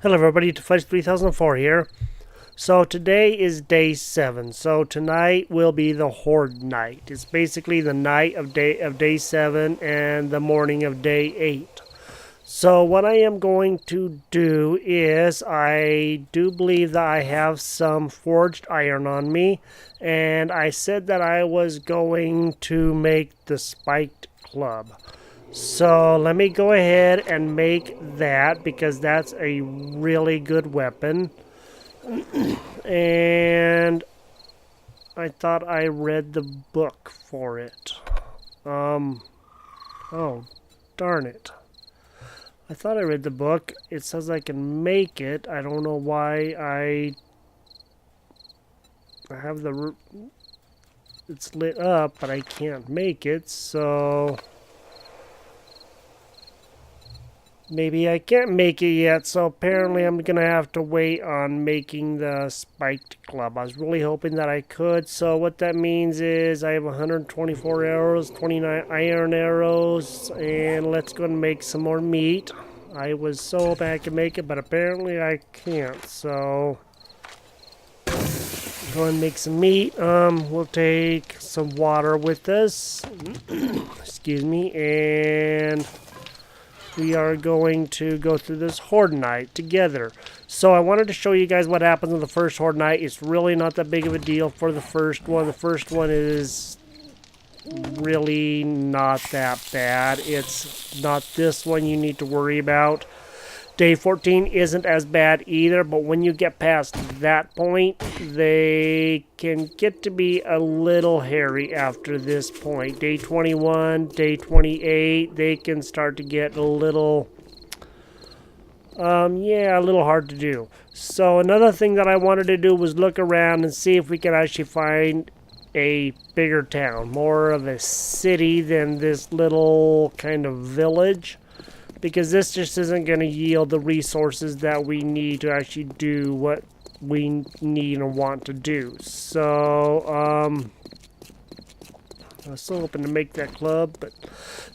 Hello everybody, Fudge 3004 here. So today is day 7. So tonight will be the Horde night. It's basically the night of day 7 and the morning of day 8. So what I am going to do is, I do believe that I have some forged iron on me, and I said that I was going to make the spiked club. So let me go ahead and make that, because that's a really good weapon. And I thought I read the book for it. Oh, darn it. I thought I read the book. It says I can make it. I don't know why I have it's lit up, but I can't make it, so maybe I can't make it yet, so apparently I'm going to have to wait on making the spiked club. I was really hoping that I could, so what that means is I have 124 arrows, 29 iron arrows, and let's go and make some more meat. I was so hoping I could make it, but apparently I can't, so go and make some meat. We'll take some water with us. Excuse me, and we are going to go through this Horde night together. So I wanted to show you guys what happens on the first Horde night. It's really not that big of a deal for the first one. The first one is really not that bad. It's not this one you need to worry about. Day 14 isn't as bad either, but when you get past that point, they can get to be a little hairy after this point. Day 21, day 28, they can start to get a little, a little hard to do. So another thing that I wanted to do was look around and see if we could actually find a bigger town, more of a city than this little kind of village, because this just isn't going to yield the resources that we need to actually do what we need and want to do. So, I was still hoping to make that club, but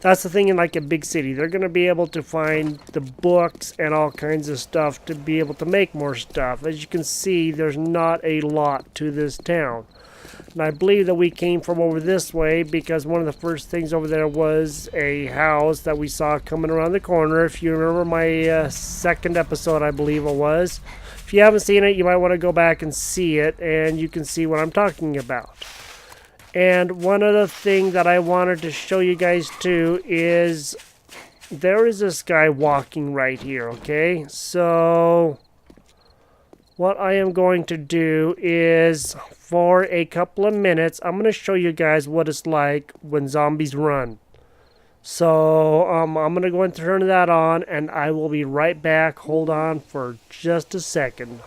that's the thing in like a big city. They're going to be able to find the books and all kinds of stuff to be able to make more stuff. As you can see, there's not a lot to this town. And I believe that we came from over this way because one of the first things over there was a house that we saw coming around the corner. If you remember my second episode, I believe it was. If you haven't seen it, you might want to go back and see it, and you can see what I'm talking about. And one other thing that I wanted to show you guys too is there is this guy walking right here, okay? So what I am going to do is, for a couple of minutes, I'm going to show you guys what it's like when zombies run. So I'm going to go and turn that on, and I will be right back. Hold on for just a second.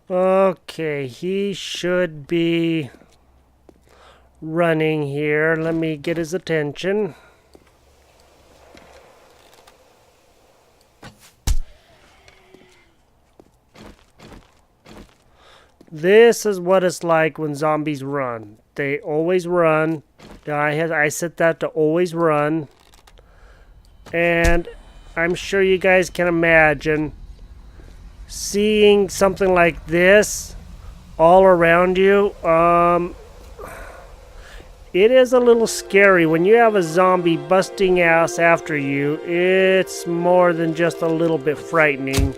Okay, he should be running here. Let me get his attention. This is what it's like when zombies run. They always run. I set that to always run. And I'm sure you guys can imagine seeing something like this all around you. It is a little scary when you have a zombie busting ass after you. It's more than just a little bit frightening.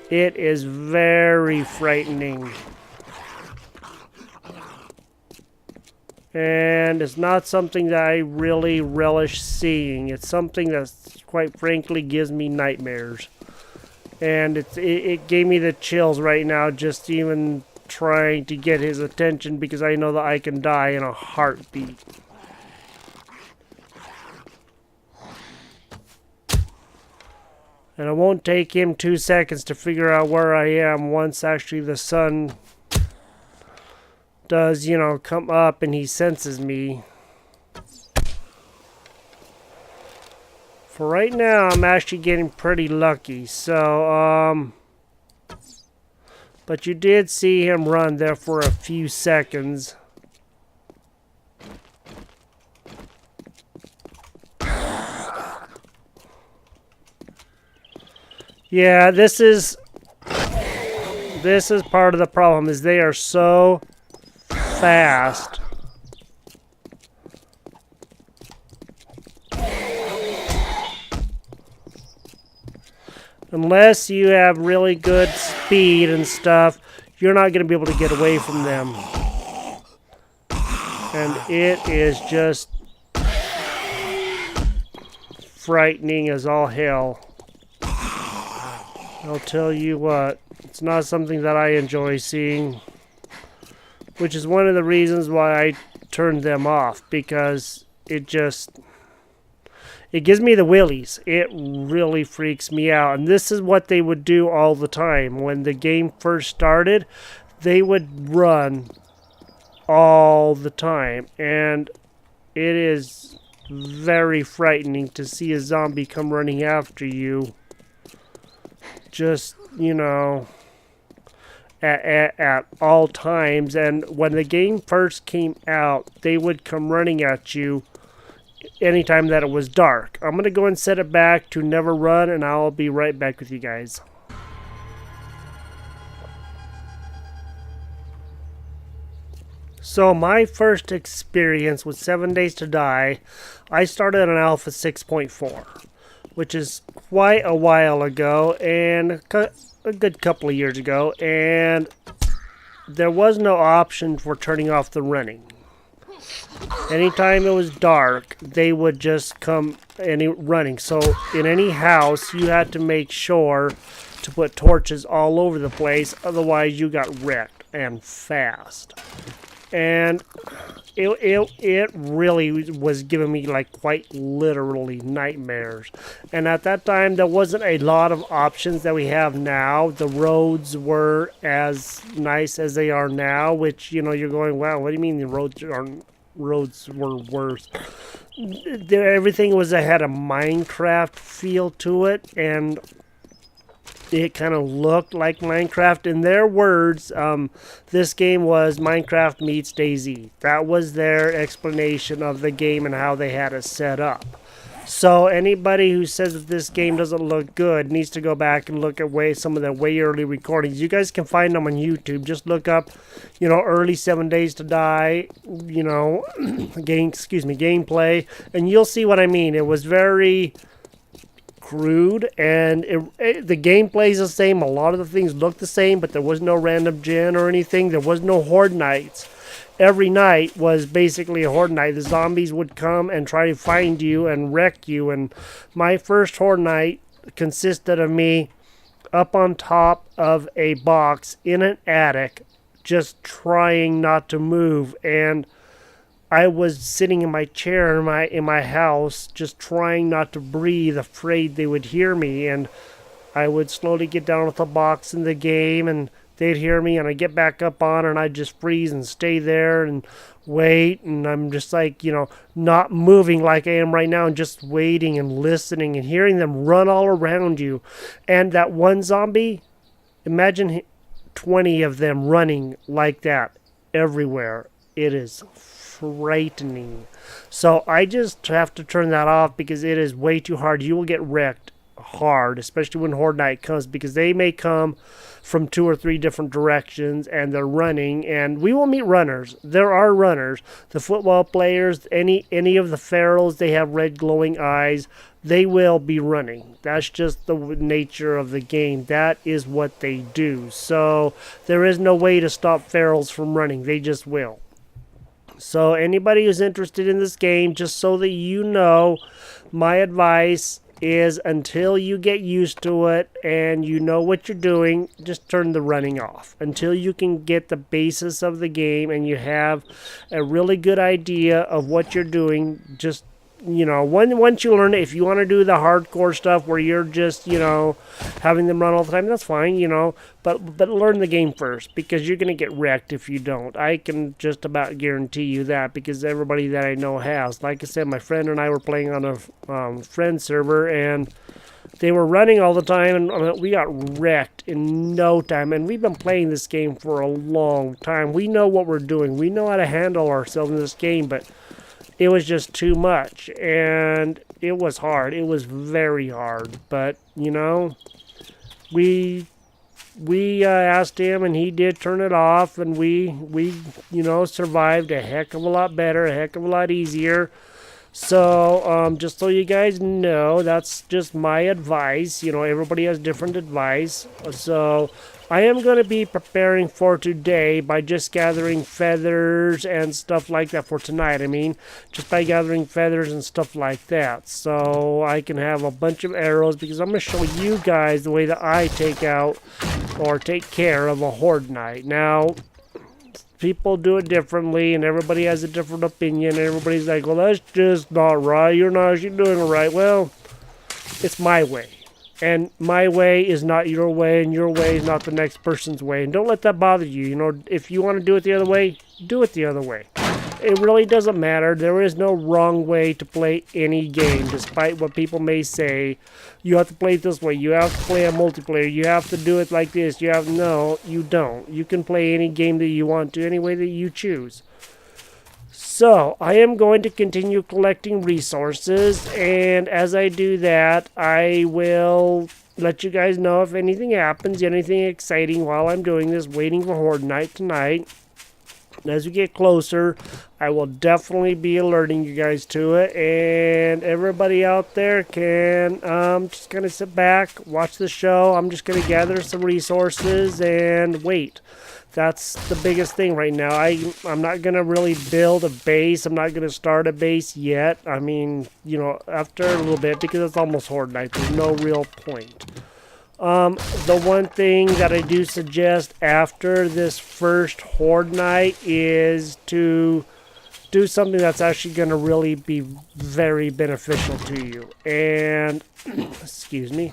It is very frightening. And it's not something that I really relish seeing. It's something that, quite frankly, gives me nightmares. And it gave me the chills right now just even trying to get his attention, because I know that I can die in a heartbeat. And it won't take him 2 seconds to figure out where I am once actually the sun does, come up and he senses me. For right now, I'm actually getting pretty lucky. So, but you did see him run there for a few seconds. Yeah, this is part of the problem, is they are so fast. Unless you have really good speed and stuff, you're not going to be able to get away from them. And it is just frightening as all hell. I'll tell you what, it's not something that I enjoy seeing, which is one of the reasons why I turned them off, because it gives me the willies. It really freaks me out. And this is what they would do all the time. When the game first started, they would run all the time. And it is very frightening to see a zombie come running after you. Just, you know, at all times. And when the game first came out, they would come running at you anytime that it was dark. I'm going to go and set it back to never run, and I'll be right back with you guys. So my first experience with 7 Days to Die, I started on Alpha 6.4, which is quite a while ago, and a good couple of years ago, and there was no option for turning off the running. Anytime it was dark, they would just come running. So in any house, you had to make sure to put torches all over the place, otherwise you got wrecked, and fast. And it really was giving me, like, quite literally nightmares. And at that time, there wasn't a lot of options that we have now. The roads were as nice as they are now, which, you know, you're going, wow, what do you mean the roads were worse? Everything had a Minecraft feel to it, and it kind of looked like Minecraft. In their words, this game was Minecraft meets DayZ. That was their explanation of the game and how they had it set up. So anybody who says that this game doesn't look good needs to go back and look at some of the way early recordings. You guys can find them on YouTube. Just look up, you know, early 7 Days to Die, you know, gameplay, and you'll see what I mean. It was very crude, and the gameplay is the same. A lot of the things look the same, but there was no random gen or anything. There was no horde nights. Every night was basically a horde night. The zombies would come and try to find you and wreck you. And my first horde night consisted of me up on top of a box in an attic, just trying not to move. And I was sitting in my chair in my house, just trying not to breathe, afraid they would hear me. And I would slowly get down with the box in the game, and they'd hear me, and I'd get back up on, and I'd just freeze and stay there and wait. And I'm just like, you know, not moving like I am right now, and just waiting and listening and hearing them run all around you. And that one zombie, imagine 20 of them running like that everywhere. It is frightening. So I just have to turn that off because it is way too hard. You will get wrecked hard, especially when Horde Night comes, because they may come from 2 or 3 different directions and they're running, and we will meet runners. There are runners. The football players, any of the ferals, they have red glowing eyes. They will be running. That's just the nature of the game. That is what they do. So there is no way to stop ferals from running. They just will. So anybody who's interested in this game, just so that you know, my advice is until you get used to it and you know what you're doing, just turn the running off. Until you can get the basis of the game and you have a really good idea of what you're doing, just, you know, once you learn it, if you want to do the hardcore stuff where you're just, you know, having them run all the time, that's fine, you know, but learn the game first, because you're going to get wrecked if you don't. I can just about guarantee you that, because everybody that I know has. Like I said, my friend and I were playing on a friend server, and they were running all the time, and we got wrecked in no time. And we've been playing this game for a long time. We know what we're doing. We know how to handle ourselves in this game, but it was just too much, and it was hard. It was very hard, but, you know, we asked him, and he did turn it off, and we survived a heck of a lot better, a heck of a lot easier. So, just so you guys know, that's just my advice. Everybody has different advice. So, I am going to be preparing for today by just gathering feathers and stuff like that for tonight. I mean, just by gathering feathers and stuff like that. So, I can have a bunch of arrows because I'm going to show you guys the way that I take out or take care of a Horde Knight. Now, people do it differently, and everybody has a different opinion. And everybody's like, well, that's just not right. You're not actually doing it right. Well, it's my way. And my way is not your way, and your way is not the next person's way. And don't let that bother you. If you want to do it the other way, do it the other way. It really doesn't matter. There is no wrong way to play any game, despite what people may say. You have to play it this way. You have to play a multiplayer. You have to do it like this. No, you don't. You can play any game that you want to, any way that you choose. So, I am going to continue collecting resources, and as I do that, I will let you guys know if anything happens, anything exciting while I'm doing this, waiting for Horde Night tonight. As we get closer, I will definitely be alerting you guys to it, and everybody out there can just kind of sit back, watch the show. I'm just going to gather some resources and wait. That's the biggest thing right now. I'm not going to really build a base. I'm not going to start a base yet. I mean, after a little bit, because it's almost Horde Night. There's no real point. The one thing that I do suggest after this first Horde Night is to do something that's actually going to really be very beneficial to you. And, excuse me,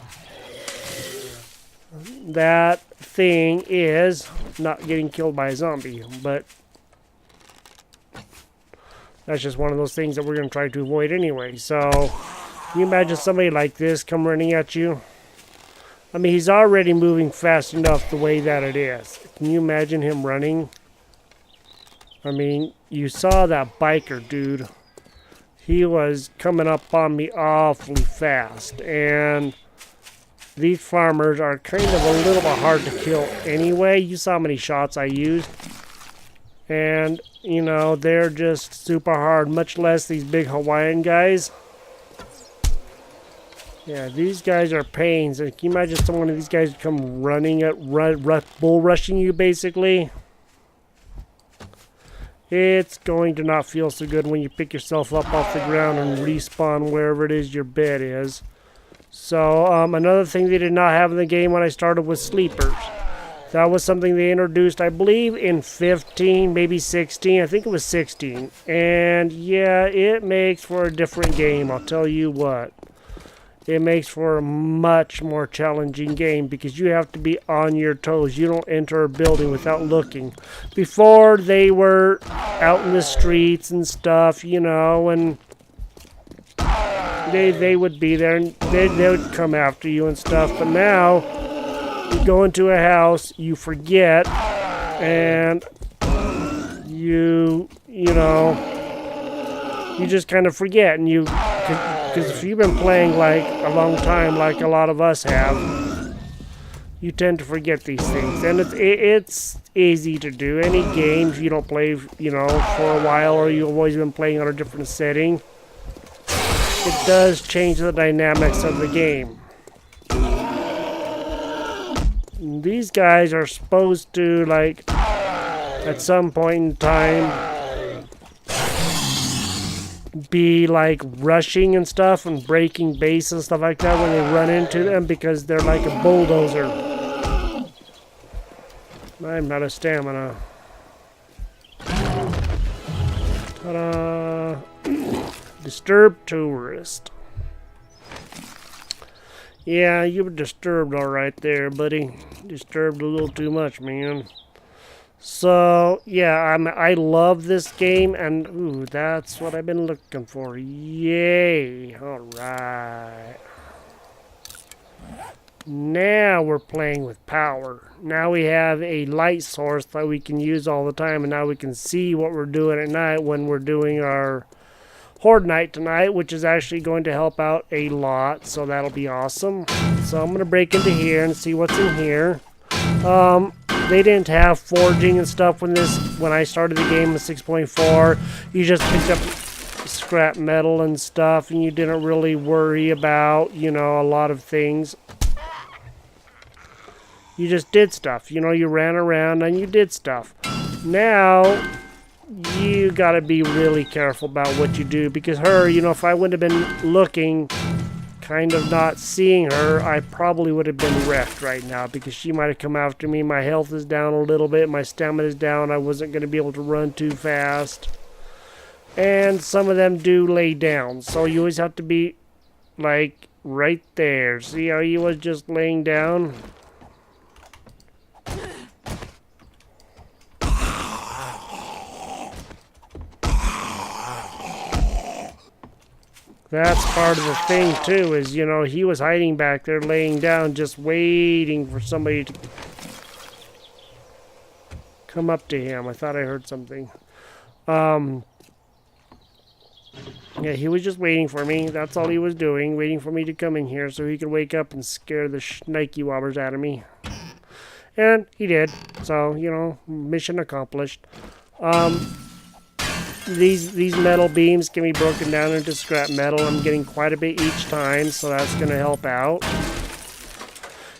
that thing is not getting killed by a zombie, but that's just one of those things that we're going to try to avoid anyway. So, can you imagine somebody like this come running at you? I mean, he's already moving fast enough the way that it is. Can you imagine him running? I mean, you saw that biker dude. He was coming up on me awfully fast. And these farmers are kind of a little bit hard to kill anyway. You saw how many shots I used. And, they're just super hard. Much less these big Hawaiian guys. Yeah, these guys are pains. Can you imagine someone of these guys come running at bull rushing you, basically? It's going to not feel so good when you pick yourself up off the ground and respawn wherever it is your bed is. So, another thing they did not have in the game when I started was sleepers. That was something they introduced, I believe, in 15, maybe 16. I think it was 16. And, yeah, it makes for a different game, I'll tell you what. It makes for a much more challenging game because you have to be on your toes. You don't enter a building without looking. Before, they were out in the streets and stuff, and they would be there and they would come after you and stuff. But now, you go into a house, you forget, and you just kind of forget, and because if you've been playing like a long time, like a lot of us have, you tend to forget these things. And it's easy to do. Any games you don't play, for a while, or you've always been playing on a different setting, it does change the dynamics of the game. These guys are supposed to, at some point in time, be rushing and stuff and breaking base and stuff like that when they run into them because they're like a bulldozer. I'm out of stamina. Ta-da! Disturbed tourist. Yeah, you were disturbed alright there, buddy. Disturbed a little too much, man. So, yeah, I love this game, and, ooh, that's what I've been looking for. Yay! Alright. Now we're playing with power. Now we have a light source that we can use all the time, and now we can see what we're doing at night when we're doing our Horde Night tonight, which is actually going to help out a lot, so that'll be awesome. So I'm going to break into here and see what's in here. They didn't have forging and stuff when I started the game in 6.4. You just picked up scrap metal and stuff, and you didn't really worry about, you know, a lot of things. You just did stuff. You know, you ran around and you did stuff. Now, you gotta be really careful about what you do, because her, you know, if I wouldn't have been looking, kind of not seeing her, I probably would have been wrecked right now, because she might have come after me. My health is down a little bit, my stamina is down, I wasn't going to be able to run too fast. And some of them do lay down, so you always have to be, like, right there. See how he was just laying down? That's part of the thing, too, is, you know, he was hiding back there, laying down, just waiting for somebody to come up to him. I thought I heard something. Yeah, he was just waiting for me. That's all he was doing, waiting for me to come in here so he could wake up and scare the shnikey wobbers out of me. And he did. So, you know, mission accomplished. These metal beams can be broken down into scrap metal. I'm getting quite a bit each time, so that's going to help out.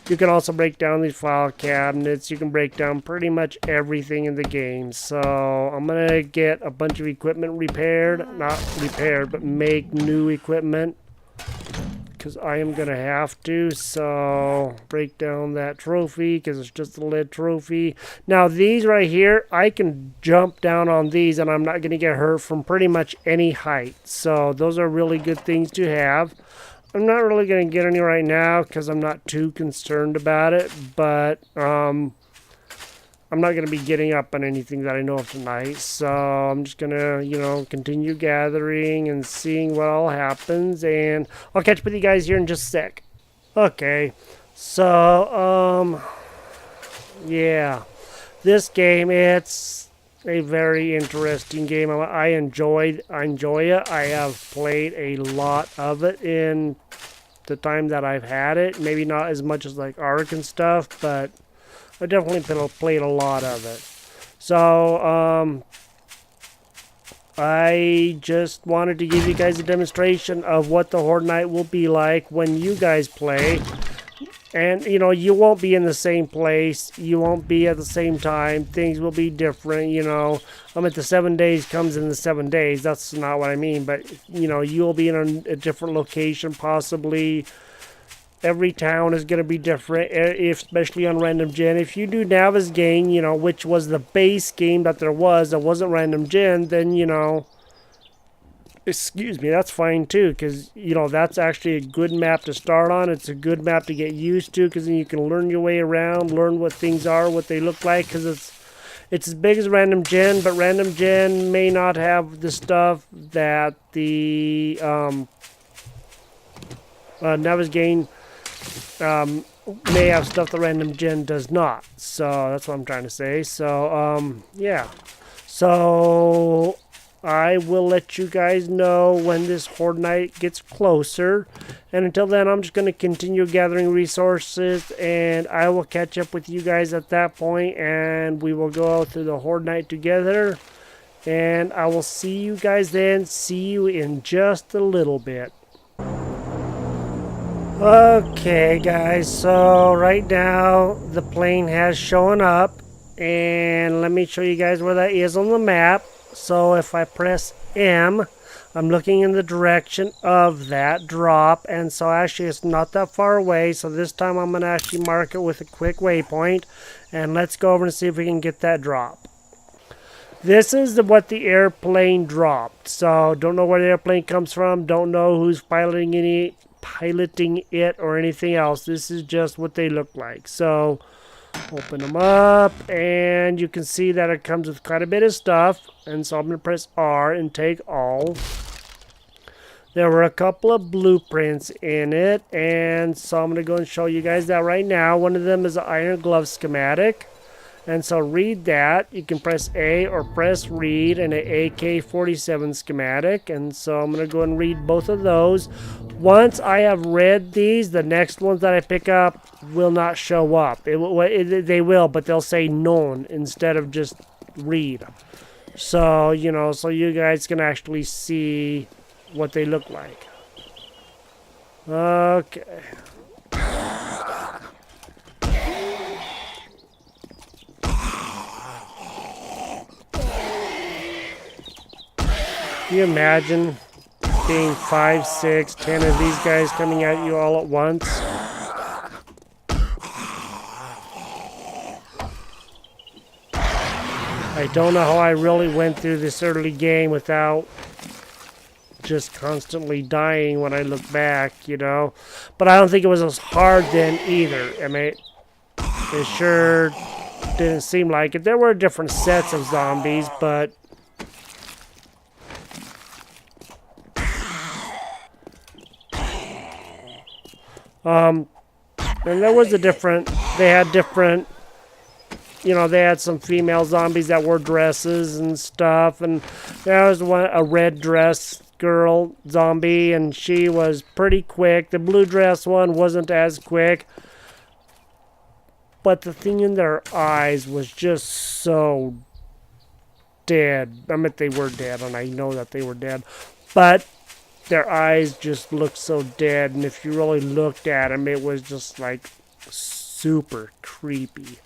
You can also break down these file cabinets. You can break down pretty much everything in the game. So I'm going to get a bunch of equipment repaired. Not repaired, but make new equipment, because I am going to have to. So break down that trophy, because it's just a lead trophy. Now these right here, I can jump down on these and I'm not going to get hurt from pretty much any height. So those are really good things to have. I'm not really going to get any right now because I'm not too concerned about it. But I'm not going to be getting up on anything that I know of tonight. So I'm just going to, you know, continue gathering and seeing what all happens. And I'll catch up with you guys here in just a sec. Okay. So, yeah. This game, it's a very interesting game. I enjoy it. I have played a lot of it in the time that I've had it. Maybe not as much as like Ark and stuff, but I definitely played a lot of it. So, I just wanted to give you guys a demonstration of what the Horde Night will be like when you guys play. And, you know, you won't be in the same place. You won't be at the same time. Things will be different, you know. At the 7 days comes in the 7 days. That's not what I mean. But, you know, you'll be in a different location possibly. Every town is going to be different, especially on Random Gen. If you do Navis Gang, you know, which was the base game that wasn't Random Gen, then, you know, excuse me, that's fine too, because, you know, that's actually a good map to start on. It's a good map to get used to, because then you can learn your way around, learn what things are, what they look like, because it's as big as Random Gen, but Random Gen may not have the stuff that the Navis Gang may have stuff that Random Gen does not. So that's what I'm trying to say. So yeah. So I will let you guys know when this Horde Night gets closer. And until then, I'm just going to continue gathering resources, and I will catch up with you guys at that point, and we will go through the Horde Night together. And I will see you guys then. See you in just a little bit. Okay, guys, so right now the plane has shown up, and let me show you guys where that is on the map. So if I press M, I'm looking in the direction of that drop, and so actually it's not that far away. So this time I'm going to actually mark it with a quick waypoint, and let's go over and see if we can get that drop. This is what the airplane dropped. So don't know where the airplane comes from, don't know who's piloting it or anything else. This is just what they look like. So open them up, and you can see that it comes with quite a bit of stuff. And so I'm going to press R and take all. There were a couple of blueprints in it, and so I'm going to go and show you guys that right now. One of them is an iron glove schematic, And so read that. You can press A or press read in an AK-47 schematic. And so I'm going to go and read both of those. Once I have read these, the next ones that I pick up will not show up. They will, but they'll say known instead of just read. So, you know, so you guys can actually see what they look like. Okay. Can you imagine being 5, 6, 10 of these guys coming at you all at once? I don't know how I really went through this early game without just constantly dying when I look back, you know? But I don't think it was as hard then either. I mean, it sure didn't seem like it. There were different sets of zombies, but and there was a different, they had different, you know, they had some female zombies that wore dresses and stuff, and there was one, a red dress girl zombie, and she was pretty quick. The blue dress one wasn't as quick, but the thing in their eyes was just so dead. I mean, they were dead, and I know that they were dead, but their eyes just looked so dead, and if you really looked at them, it was just like super creepy.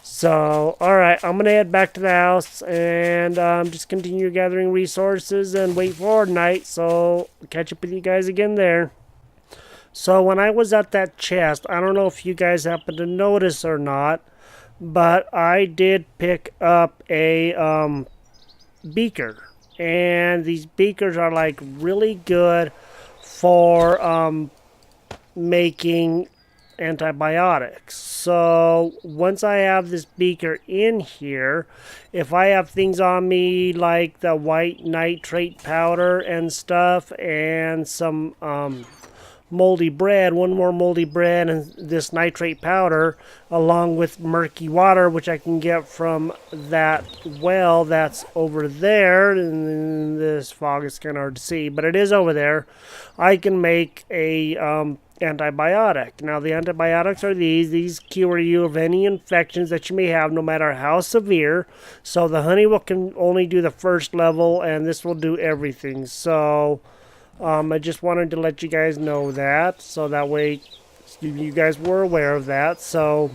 So, alright, I'm going to head back to the house and just continue gathering resources and wait for Horde night. So, I'll catch up with you guys again there. So, when I was at that chest, I don't know if you guys happen to notice or not, but I did pick up a beaker. And these beakers are like really good for making antibiotics. So once I have this beaker in here, if I have things on me like the white nitrate powder and stuff and some moldy bread, one more moldy bread and this nitrate powder along with murky water, which I can get from that well that's over there, and this fog is kind of hard to see, but it is over there, I can make a antibiotic. Now the antibiotics are these cure you of any infections that you may have, no matter how severe. So the honey can only do the first level, and this will do everything. So I just wanted to let you guys know that, so that way you guys were aware of that. So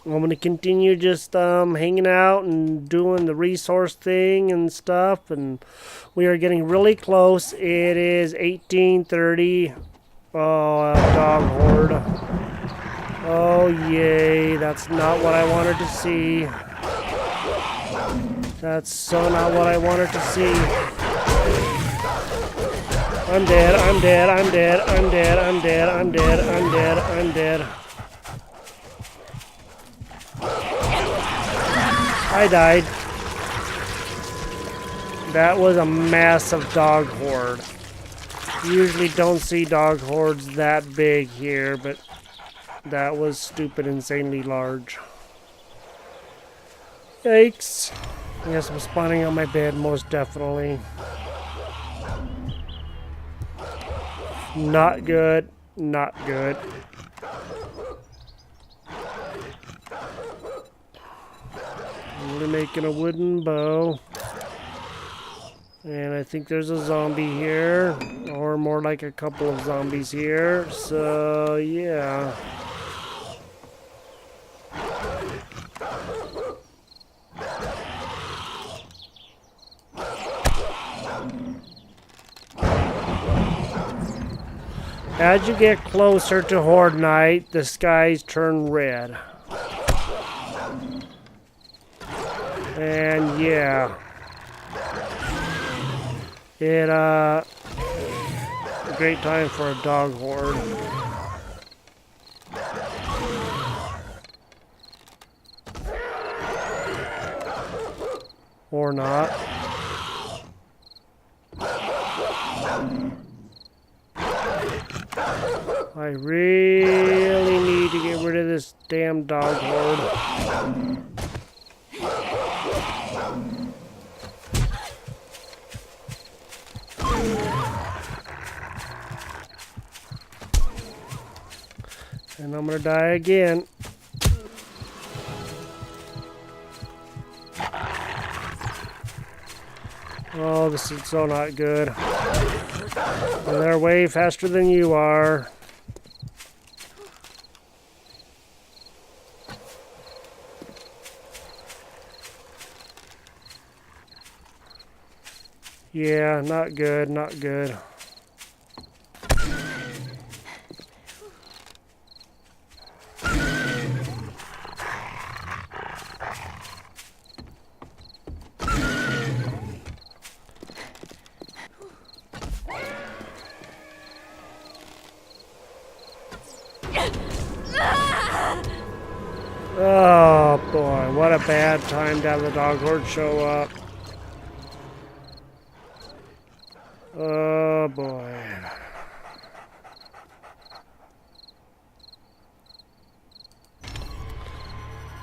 I'm going to continue just hanging out and doing the resource thing and stuff, and we are getting really close. It is 18:30. Oh, dog horde. Oh, yay. That's not what I wanted to see. That's so not what I wanted to see. I'm dead, I'm dead, I'm dead, I'm dead, I'm dead, I'm dead, I'm dead, I'm dead. I died. That was a massive dog horde. Usually don't see dog hordes that big here, but that was stupid, insanely large. Yikes. Yes, I'm spawning on my bed, most definitely. Not good. Not good. I'm really making a wooden bow. And I think there's a zombie here, or more like a couple of zombies here, so yeah. As you get closer to Horde night, the skies turn red. And yeah. A great time for a dog horde. Or not. I really need to get rid of this damn dog horde. And I'm gonna die again. Oh, this is so not good. And they're way faster than you are. Yeah, not good, not good. Oh boy, what a bad time to have the dog horde show up. Oh boy.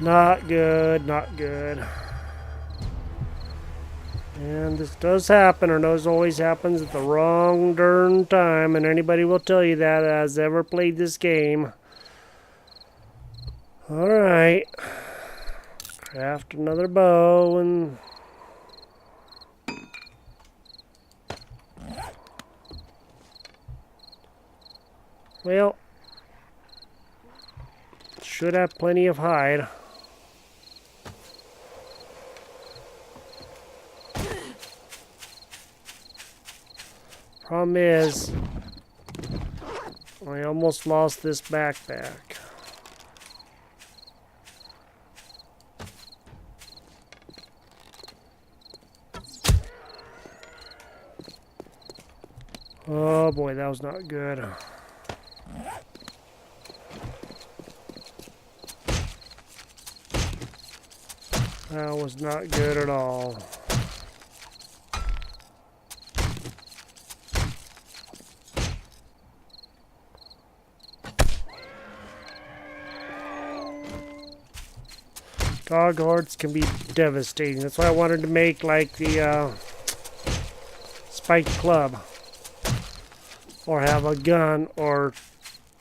Not good, not good. And this does happen, or knows always happens at the wrong darn time, and anybody will tell you that has ever played this game. Alright. Craft another bow and... Well, should have plenty of hide. Problem is, I almost lost this backpack. Oh boy, that was not good. That was not good at all. Dog hordes can be devastating. That's why I wanted to make like the spiked club. Or have a gun, or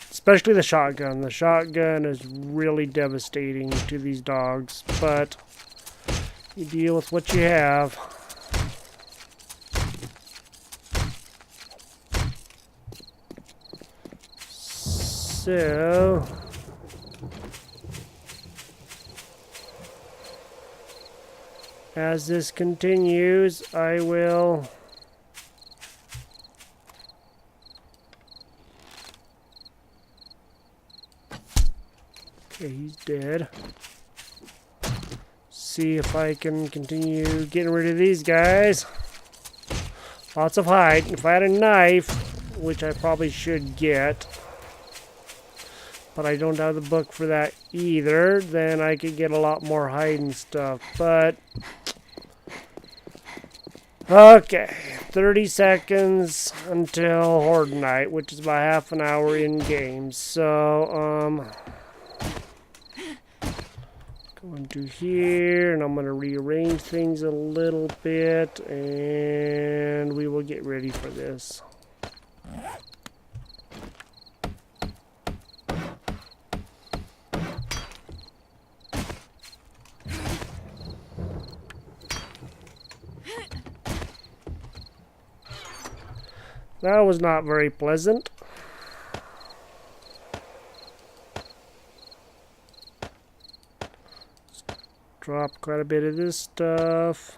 especially the shotgun. The shotgun is really devastating to these dogs, but you deal with what you have. So... as this continues, I will... Okay, he's dead. See if I can continue getting rid of these guys. Lots of hide. If I had a knife, which I probably should get, but I don't have the book for that either, then I could get a lot more hide and stuff. But okay, 30 seconds until Horde night, which is about half an hour in game. So going to here, and I'm going to rearrange things a little bit, and we will get ready for this. That was not very pleasant. Drop quite a bit of this stuff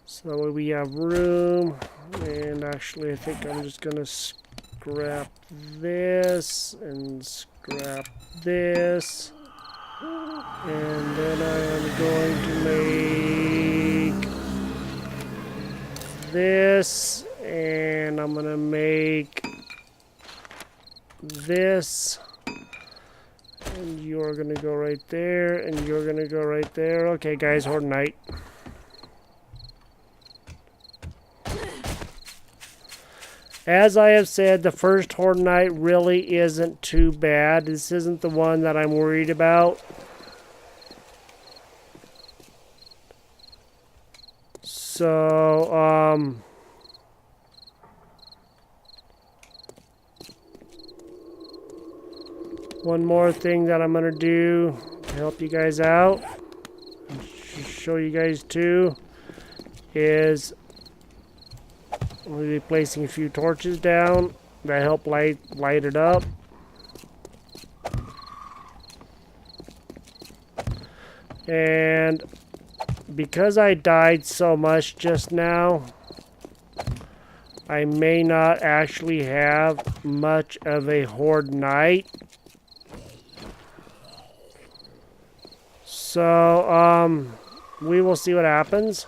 so that way we have room. And actually I think I'm just gonna scrap this and scrap this, and then I am going to make this, and I'm gonna make this. And you're gonna go right there, and you're gonna go right there. Okay, guys, Horde night. As I have said, the first Horde night really isn't too bad. This isn't the one that I'm worried about. So, one more thing that I'm going to do to help you guys out, show you guys too, is we'll be placing a few torches down that help light it up. And because I died so much just now, I may not actually have much of a Horde night. So, we will see what happens.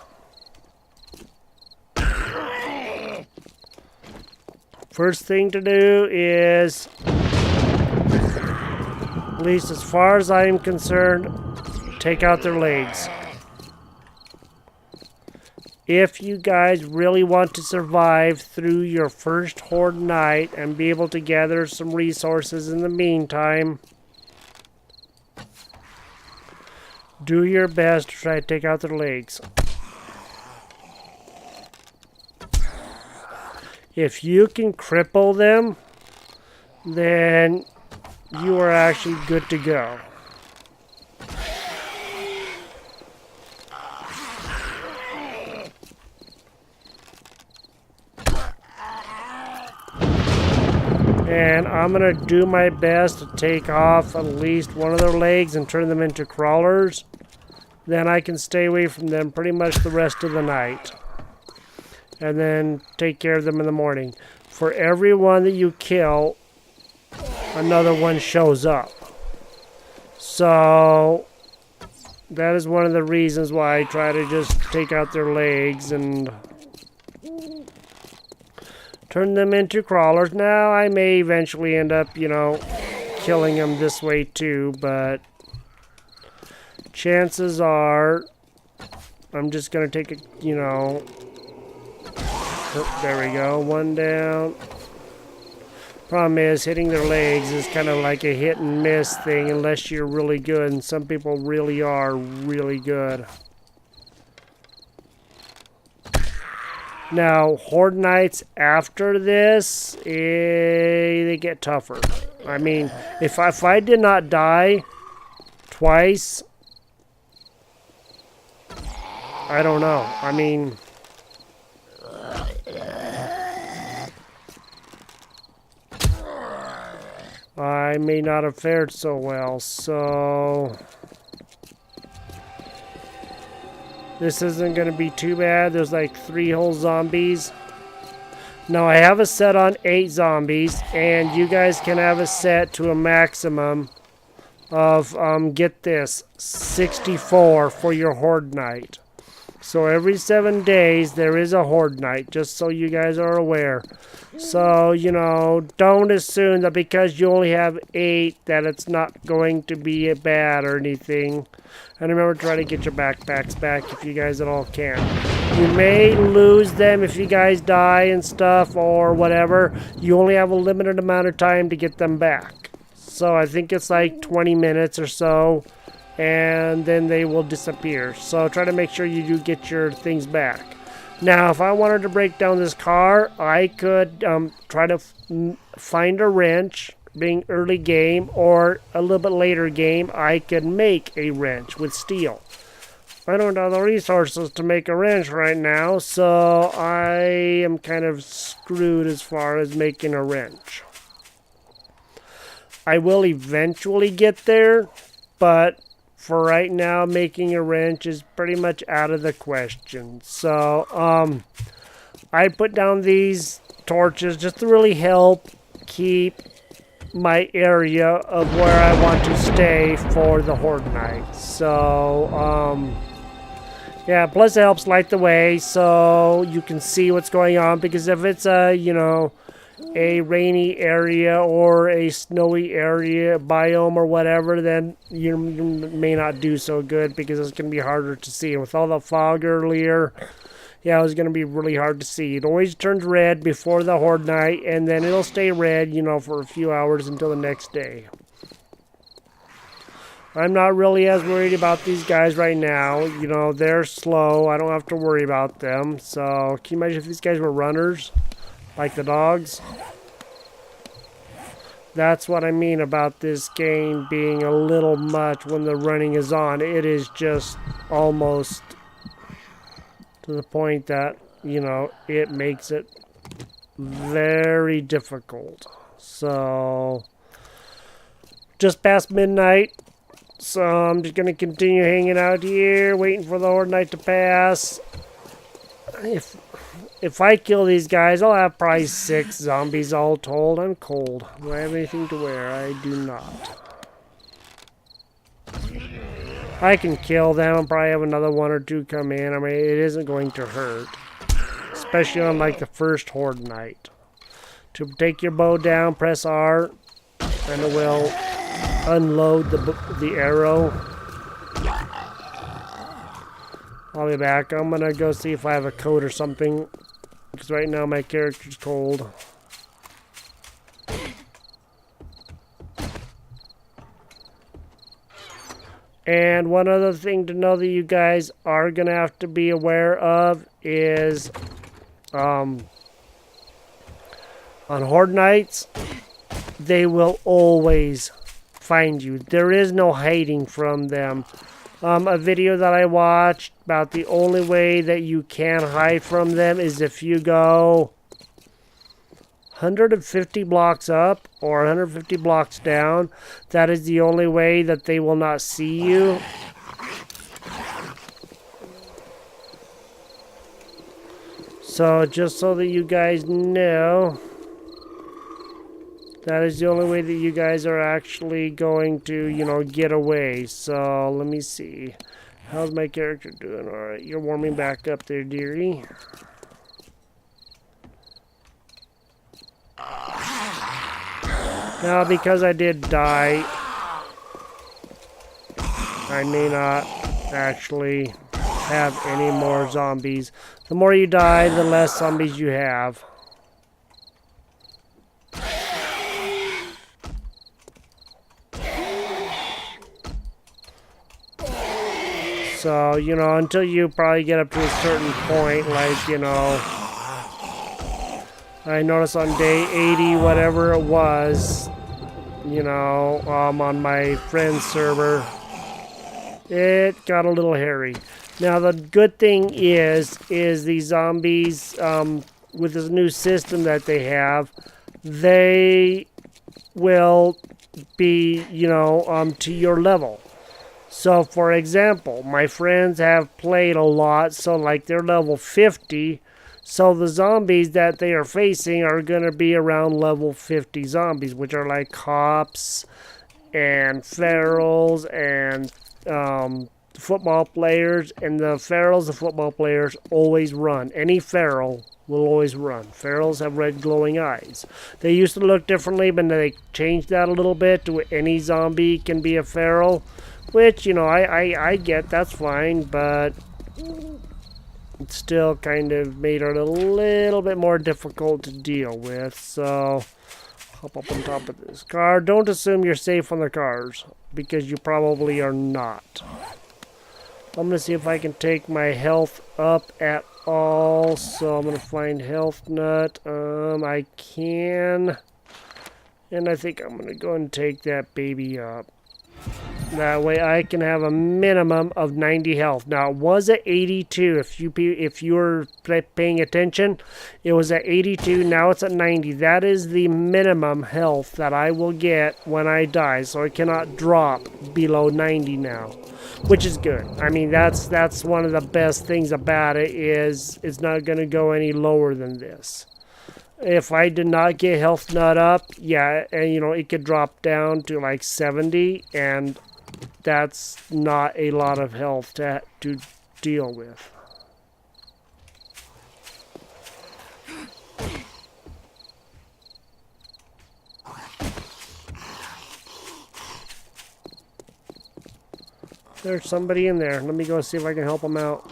First thing to do is, at least as far as I am concerned, take out their legs. If you guys really want to survive through your first Horde night and be able to gather some resources in the meantime, do your best to try to take out their legs. If you can cripple them, then you are actually good to go. And I'm going to do my best to take off at least one of their legs and turn them into crawlers. Then I can stay away from them pretty much the rest of the night. And then take care of them in the morning. For every one that you kill, another one shows up. So that is one of the reasons why I try to just take out their legs and turn them into crawlers. Now, I may eventually end up, killing them this way too, but chances are I'm just going to take a, oh, there we go, one down. Problem is, hitting their legs is kind of like a hit and miss thing unless you're really good, and some people really are really good. Now, Horde nights after this, they get tougher. I mean, if I did not die twice, I don't know. I mean, I may not have fared so well, so this isn't going to be too bad. There's like 3 whole zombies. Now, I have a set on 8 zombies, and you guys can have a set to a maximum of, get this, 64 for your Horde night. So every 7 days, there is a Horde night, just so you guys are aware. So, don't assume that because you only have 8 that it's not going to be bad or anything. And remember, try to get your backpacks back if you guys at all can. You may lose them if you guys die and stuff or whatever. You only have a limited amount of time to get them back. So I think it's like 20 minutes or so, and then they will disappear. So try to make sure you do get your things back. Now, if I wanted to break down this car, I could try to find a wrench, being early game, or a little bit later game, I could make a wrench with steel. I don't have the resources to make a wrench right now, so I am kind of screwed as far as making a wrench. I will eventually get there, but for right now, making a wrench is pretty much out of the question. So, I put down these torches just to really help keep my area of where I want to stay for the Horde night. So, yeah, plus it helps light the way so you can see what's going on, because if it's a, a rainy area or a snowy area, biome or whatever, then you may not do so good because it's going to be harder to see. And with all the fog earlier, Yeah, it was going to be really hard to see. It always turns red before the Horde night, and then it'll stay red, you know, for a few hours until the next day. I'm not really as worried about these guys right now. You know, they're slow. I don't have to worry about them. So, can you imagine if these guys were runners? Like the dogs? That's what I mean about this game being a little much when the running is on. It is just almost to the point that, you know, it makes it very difficult. So, just past midnight. So I'm just going to continue hanging out here, waiting for the Horde night to pass. If I kill these guys, I'll have probably 6 zombies all told. I'm cold. Do I have anything to wear? I do not. I can kill them and probably have another 1 or 2 come in. I mean, it isn't going to hurt. Especially on like the first Horde night. To take your bow down, press R, and it will unload the arrow. I'll be back. I'm gonna go see if I have a coat or something, because right now my character's cold. And one other thing to know that you guys are gonna have to be aware of is on Horde nights, they will always find you. There is no hiding from them. A video that I watched about the only way that you can hide from them is if you go 150 blocks up or 150 blocks down. That is the only way that they will not see you. So just so that you guys know, that is the only way that you guys are actually going to, you know, get away. So, let me see. How's my character doing? Alright, you're warming back up there, dearie. Now, because I did die, I may not actually have any more zombies. The more you die, the less zombies you have. So, you know, until you probably get up to a certain point, like, you know, I noticed on day 80, whatever it was, you know, on my friend's server, it got a little hairy. Now, the good thing is these zombies, with this new system that they have, they will be, you know, to your level. So, for example, my friends have played a lot, so like they're level 50, so the zombies that they are facing are going to be around level 50 zombies, which are like cops and ferals and football players, and the ferals and football players always run. Any feral will always run. Ferals have red glowing eyes. They used to look differently, but they changed that a little bit to any zombie can be a feral. Which, you know, I get, that's fine, but it still kind of made it a little bit more difficult to deal with. So, hop up on top of this car. Don't assume you're safe on the cars, because you probably are not. I'm going to see if I can take my health up at all. So, I'm going to find health nut. I can. And I think I'm going to go and take that baby up. That way I can have a minimum of 90 health. Now, it was at 82. If you were paying attention, it was at 82. Now it's at 90. That is the minimum health that I will get when I die. So I cannot drop below 90 now, which is good. I mean, that's one of the best things about it is it's not going to go any lower than this. If I did not get health nut up, yeah, and you know, it could drop down to like 70, and that's not a lot of health to deal with. There's somebody in there. Let me go see if I can help them out.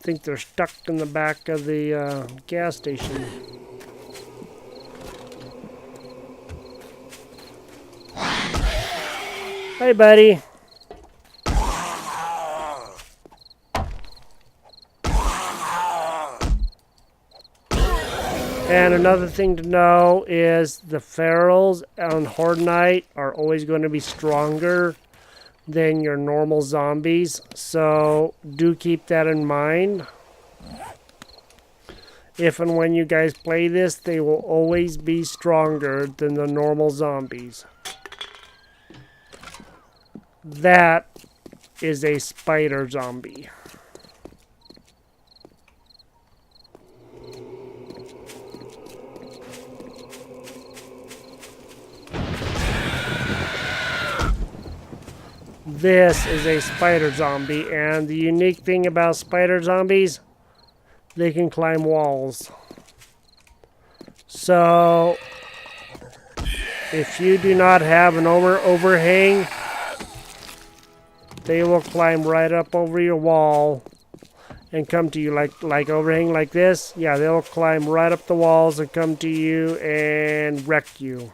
think they're stuck in the back of the gas station. Hey, buddy. And another thing to know is the ferals on Horde Night are always going to be stronger than your normal zombies. So do keep that in mind. If and when you guys play this, they will always be stronger than the normal zombies. That is a spider zombie. This is a spider zombie, and the unique thing about spider zombies, they can climb walls. So, if you do not have an overhang, they will climb right up over your wall and come to you like overhang like this. Yeah, they'll climb right up the walls and come to you and wreck you.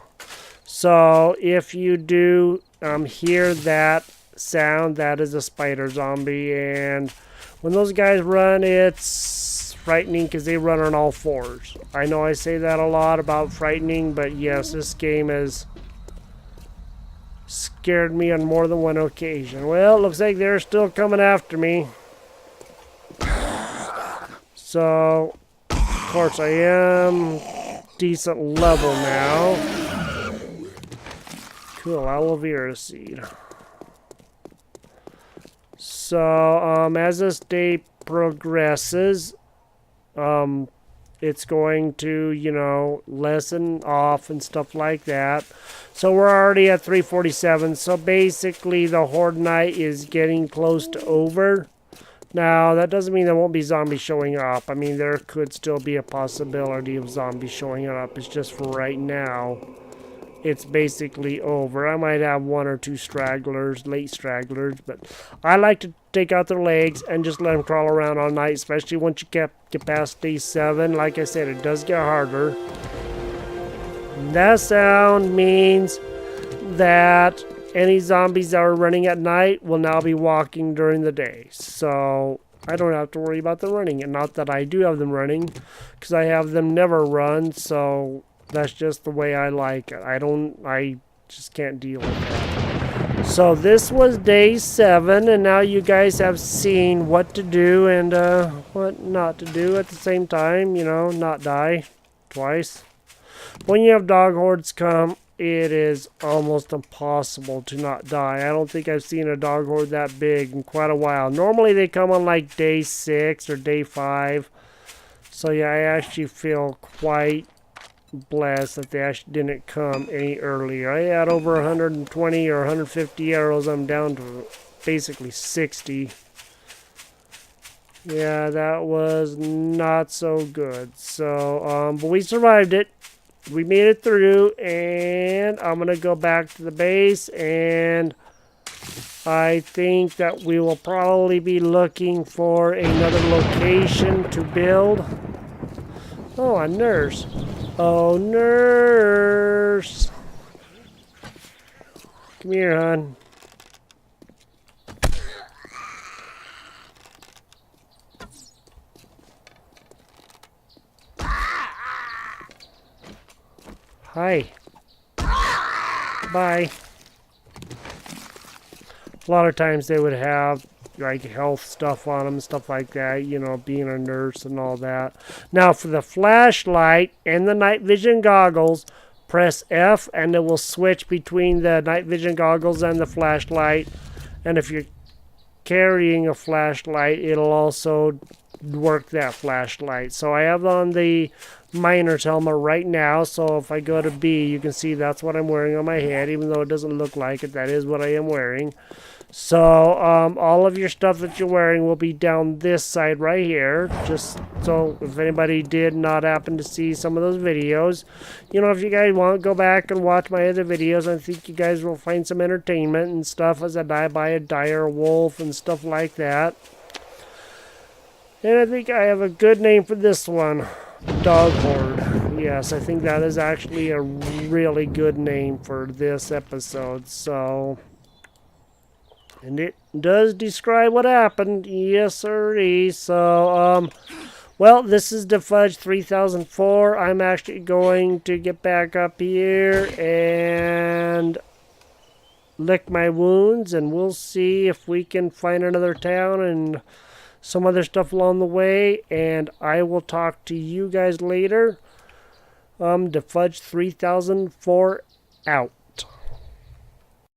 So, if you do hear that sound, that is a spider zombie, and when those guys run, it's frightening because they run on all fours. I know I say that a lot about frightening, but yes, this game has scared me on more than one occasion. Well, it looks like they're still coming after me. So, of course, I am decent level now. Cool, aloe vera seed. So, as this day progresses, it's going to, you know, lessen off and stuff like that. So we're already at 347. So basically the Horde Night is getting close to over. Now, that doesn't mean there won't be zombies showing up. I mean, there could still be a possibility of zombies showing up. It's just for right now, it's basically over. I might have one or two stragglers, late stragglers, but I like to take out their legs and just let them crawl around all night, especially once you get past day 7. Like I said, it does get harder. That sound means that any zombies that are running at night will now be walking during the day. So I don't have to worry about them running. And not that I do have them running, because I have them never run, so that's just the way I like it. I just can't deal with that. So this was day 7, and now you guys have seen what to do and what not to do at the same time. You know, not die twice. When you have dog hordes come, it is almost impossible to not die. I don't think I've seen a dog horde that big in quite a while. Normally they come on like day 6 or day 5. So yeah, I actually feel quite blessed that they actually didn't come any earlier. I had over 120 or 150 arrows. I'm down to basically 60. Yeah, that was not so good. So, but we survived it. We made it through, and I'm gonna go back to the base, and I think that we will probably be looking for another location to build. Oh, a nurse. Oh, nurse. Come here, hon. Hi. Bye. A lot of times they would have like health stuff on them, stuff like that, you know, being a nurse and all that. Now for the flashlight and the night vision goggles, press F and it will switch between the night vision goggles and the flashlight. And if you're carrying a flashlight, it'll also work that flashlight. So I have on the miner's helmet right now, so if I go to B, you can see that's what I'm wearing on my head, even though it doesn't look like it. That is what I am wearing. So all of your stuff that you're wearing will be down this side right here, just so if anybody did not happen to see some of those videos, you know, if you guys want, go back and watch my other videos. I think you guys will find some entertainment and stuff as I die by a dire wolf and stuff like that. And I think I have a good name for this one. Dog Horde. Yes, I think that is actually a really good name for this episode. So, and it does describe what happened. Yes, sirree. So, well, this is the Fudge 3004. I'm actually going to get back up here and lick my wounds, and we'll see if we can find another town and some other stuff along the way, and I will talk to you guys later. The Fudge 3004 out.